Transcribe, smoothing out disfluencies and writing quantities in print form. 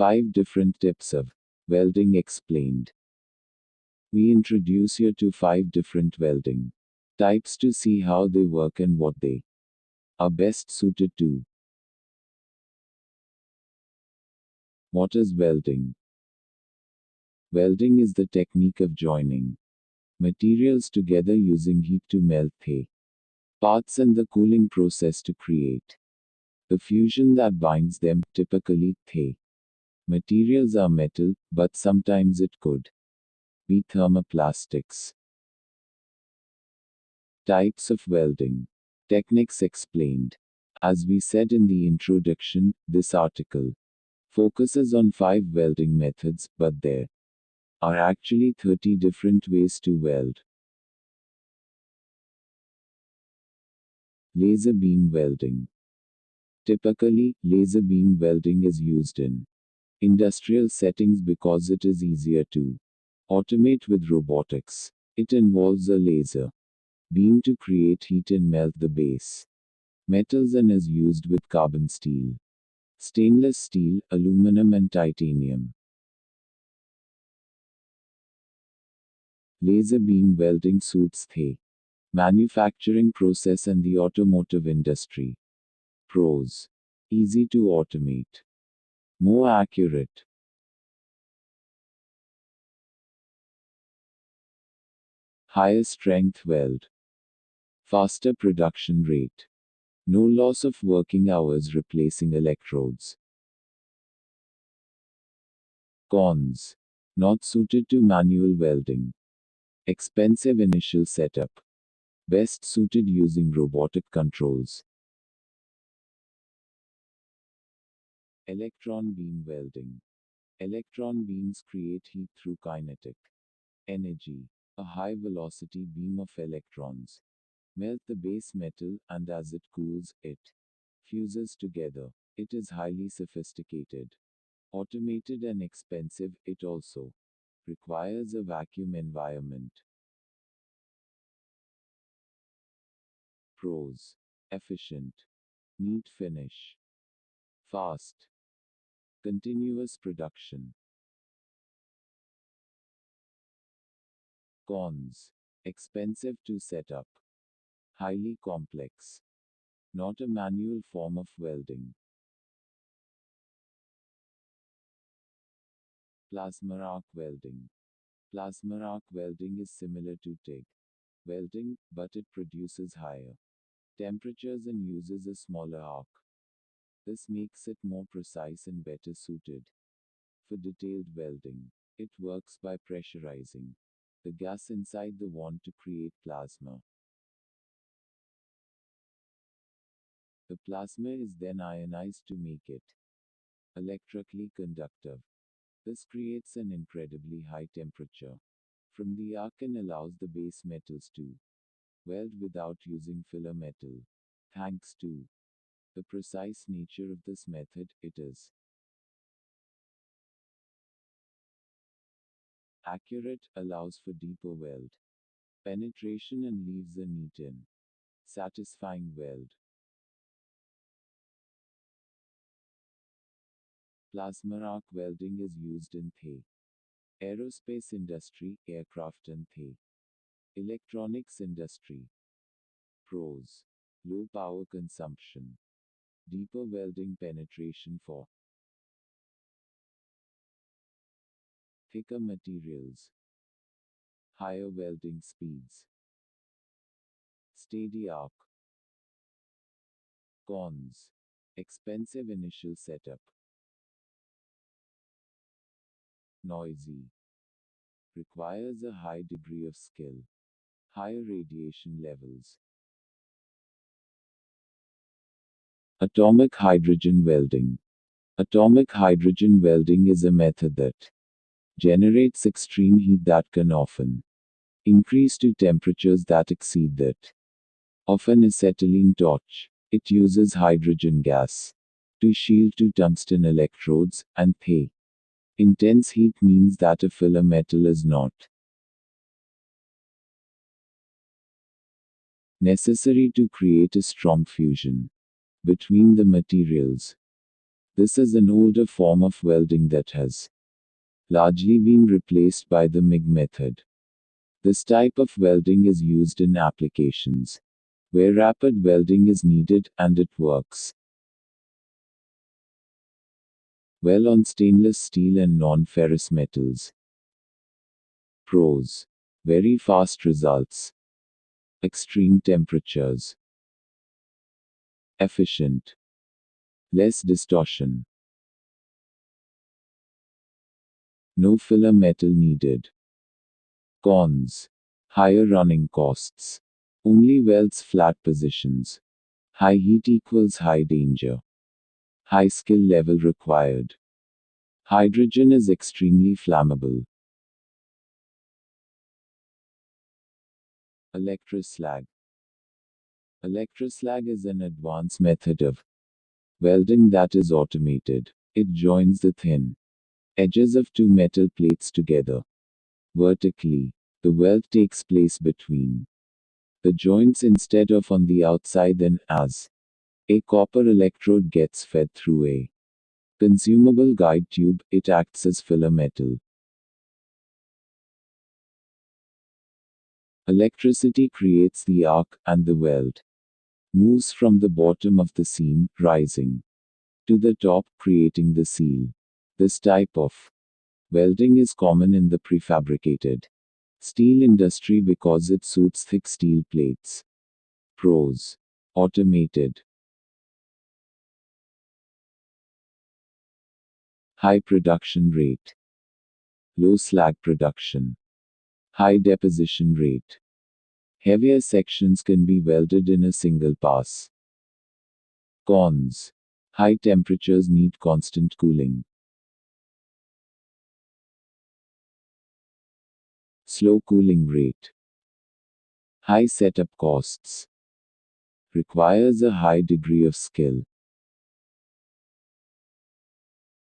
5 different types of welding explained. We introduce you to 5 different welding types to see how they work and what they are best suited to. What is welding? Welding is the technique of joining materials together using heat to melt the parts and the cooling process to create the fusion that binds them. Typically, the materials are metal, but sometimes it could be thermoplastics. Types of welding. Techniques explained. As we said in the introduction, this article focuses on 5 welding methods, but there are actually 30 different ways to weld. Laser beam welding. Typically, laser beam welding is used in industrial settings because it is easier to automate with robotics. It involves a laser beam to create heat and melt the base metals and is used with carbon steel, stainless steel, aluminum and titanium. Laser beam welding suits the manufacturing process and the automotive industry. Pros. Easy to automate. More accurate. Higher strength weld. Faster production rate. No loss of working hours replacing electrodes. Cons. Not suited to manual welding. Expensive initial setup. Best suited using robotic controls. Electron-beam welding. Electron beams create heat through kinetic energy. A high-velocity beam of electrons melt the base metal, and as it cools, it fuses together. It is highly sophisticated, automated and expensive. It also requires a vacuum environment. Pros. Efficient. Neat finish. Fast. Continuous production. Cons. Expensive to set up. Highly complex. Not a manual form of welding. Plasma arc welding. Plasma arc welding is similar to TIG welding, but it produces higher temperatures and uses a smaller arc. This makes it more precise and better suited for detailed welding. It works by pressurizing the gas inside the wand to create plasma. The plasma is then ionized to make it electrically conductive. This creates an incredibly high temperature from the arc and allows the base metals to weld without using filler metal. Thanks to the precise nature of this method, it is accurate, allows for deeper weld penetration and leaves a neat and satisfying weld. Plasma arc welding is used in the aerospace industry, aircraft and the electronics industry. Pros. Low power consumption. Deeper welding penetration for thicker materials. Higher welding speeds. Steady arc. Cons. Expensive initial setup. Noisy. Requires a high degree of skill. Higher radiation levels. Atomic hydrogen welding. Atomic hydrogen welding is a method that generates extreme heat that can often increase to temperatures that exceed that of an acetylene torch. It uses hydrogen gas to shield two tungsten electrodes, and the intense heat means that a filler metal is not necessary to create a strong fusion between the materials. This is an older form of welding that has largely been replaced by the MIG method. This type of welding is used in applications where rapid welding is needed, and it works well on stainless steel and non-ferrous metals. Pros: very fast results, extreme temperatures, efficient, less distortion, no filler metal needed. Cons: higher running costs, only welds flat positions, high heat equals high danger, high skill level required. Hydrogen is extremely flammable. Electroslag. Electroslag is an advanced method of welding that is automated. It joins the thin edges of two metal plates together vertically. The weld takes place between the joints instead of on the outside. Then, as a copper electrode gets fed through a consumable guide tube, it acts as filler metal. Electricity creates the arc, and the weld moves from the bottom of the seam, rising to the top, creating the seal. This type of welding is common in the prefabricated steel industry because it suits thick steel plates. Pros: automated, high production rate, low slag production, high deposition rate. Heavier sections can be welded in a single pass. Cons: high temperatures need constant cooling. Slow cooling rate. High setup costs. Requires a high degree of skill.